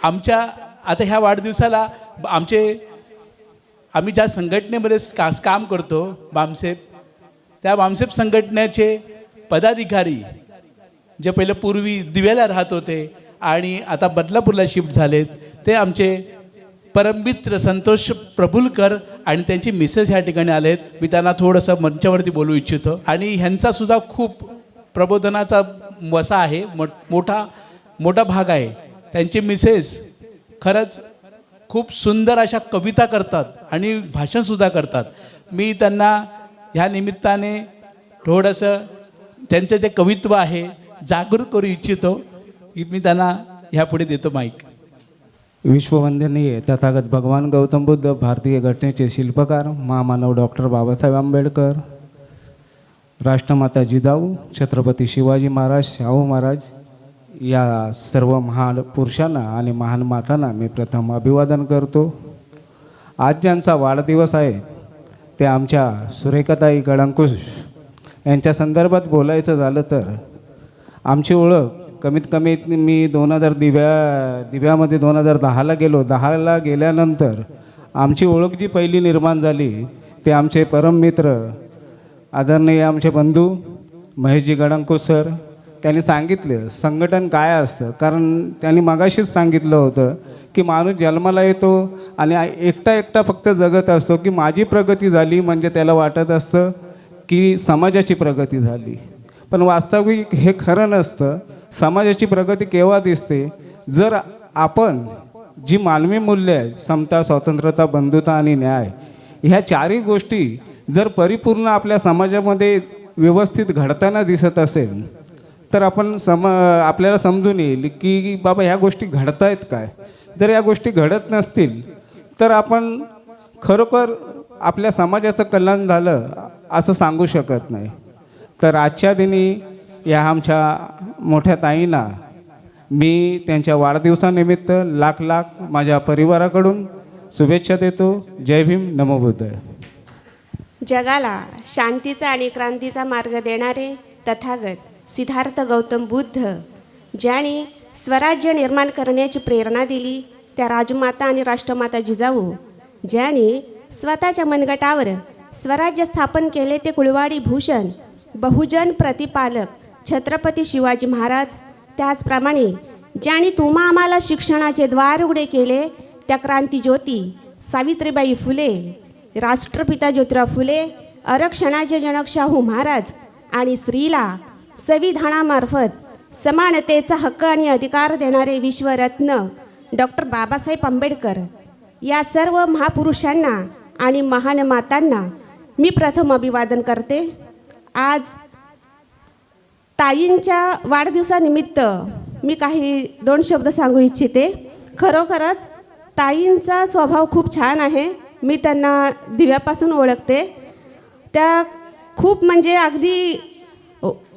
आमच्या आता ह्या वाढदिवसाला आम्ही ज्या संघटनेमध्ये काम करतो बामसेप, त्या बामसेप संघटनेचे पदाधिकारी जे पहिले पूर्वी दिव्याला राहत होते आणि आता बदलापूरला शिफ्ट झालेत, ते आमचे परममित्र संतोष प्रभुलकर आणि त्यांची मिसेस ह्या ठिकाणी आलेत. मी त्यांना थोडंसं मंचावरती बोलू इच्छितो. आणि ह्यांचा सुद्धा खूप प्रबोधनाचा वसा आहे, मोठा भाग आहे. त्यांची मिसेस खरंच खूप सुंदर अशा कविता करतात आणि भाषणसुद्धा करतात. मी त्यांना ह्या निमित्ताने थोडंसं त्यांचं जे कवित्व आहे जागरूक करू इच्छितो. मी त्यांना ह्यापुढे देतो माईक. विश्ववंदनीय तथागत भगवान गौतम बुद्ध, भारतीय घटनेचे शिल्पकार, महामानव डॉक्टर बाबासाहेब आंबेडकर, राष्ट्रमाता जिजाऊ, छत्रपती शिवाजी महाराज, शाहू महाराज या सर्व महान पुरुषांना आणि महान मातांना मी प्रथम अभिवादन करतो. आज ज्यांचा वाढदिवस आहे ते आमच्या सुरेखाताई गळंकुश यांच्या संदर्भात बोलायचं झालं तर आमची ओळख कमीत कमी मी 2000 दिव्यामध्ये 2010ला गेलो. 10ला गेल्यानंतर आमची ओळख जी पहिली निर्माण झाली ते आमचे परममित्र आदरणीय आमचे बंधू महेशजी गळंकुश सर, त्यांनी सांगितलं संघटन काय असतं. कारण त्यांनी मगाशीच सांगितलं होतं की माणूस जन्माला येतो आणि एकटा फक्त जगत असतो की माझी प्रगती झाली म्हणजे त्याला वाटत असतं की समाजाची प्रगती झाली. पण वास्तविक हे खरं नसतं. समाजाची प्रगती केव्हा दिसते जर आपण जी मानवी मूल्ये आहेत, समता, स्वतंत्रता, बंधुता आणि न्याय, ह्या चारही गोष्टी जर परिपूर्ण आपल्या समाजामध्ये व्यवस्थित घडताना दिसत असेल तर आपल्याला समजून येईल की बाबा ह्या गोष्टी घडत आहेत काय. जर या गोष्टी घडत नसतील तर आपण खरोखर आपल्या समाजाचं कल्याण झालं असं सांगू शकत नाही. तर आजच्या दिनी या आमच्या मोठ्या ताईंना मी त्यांच्या वाढदिवसानिमित्त लाख माझ्या परिवाराकडून शुभेच्छा देतो. जय भीम, नमो बुद्धाय. जगाला शांतीचा आणि क्रांतीचा मार्ग देणारे तथागत सिद्धार्थ गौतम बुद्ध ज्यांनी स्वराज्य निर्माण करण्याची प्रेरणा दिली, त्या राजमाता आणि राष्ट्रमाता जिजाऊ ज्यांनी स्वतःच्या मनगटावर स्वराज्य स्थापन केले, ते कुळवाडी भूषण बहुजन प्रतिपालक छत्रपती शिवाजी महाराज, त्याचप्रमाणे ज्यांनी तुम्हा आम्हाला शिक्षणाचे द्वार उघडे केले, त्या क्रांतीज्योती सावित्रीबाई फुले, राष्ट्रपिता ज्योतिराव फुले, आरक्षणाचे जनक शाहू महाराज आणि स्त्रीला संविधानामार्फत समानतेचा हक्क आणि अधिकार देणारे विश्वरत्न डॉक्टर बाबासाहेब आंबेडकर, या सर्व महापुरुषांना आणि महान मातांना मी प्रथम अभिवादन करते. आज ताईंच्या वाढदिवसानिमित्त मी काही 2 शब्द सांगू इच्छिते. खरोखरच ताईंचा स्वभाव खूप छान आहे. मी त्यांना दिव्यापासून ओळखते. त्या खूप म्हणजे अगदी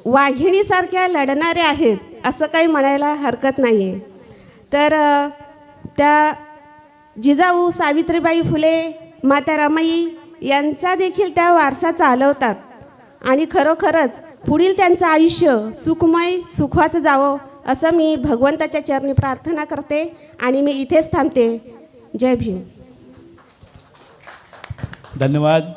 वाघिणीसारख्या लढणाऱ्या आहेत असं काही म्हणायला हरकत नाही आहे. तर त्या जिजाऊ सावित्रीबाई फुले, माता रमाई यांचा देखील त्या वारसा चालवतात आणि खरोखरच पुढील त्यांचं आयुष्य सुखमय सुखाचं जावं असं मी भगवंताच्या चरणी प्रार्थना करते आणि मी इथेच थांबते. जय भीम. धन्यवाद.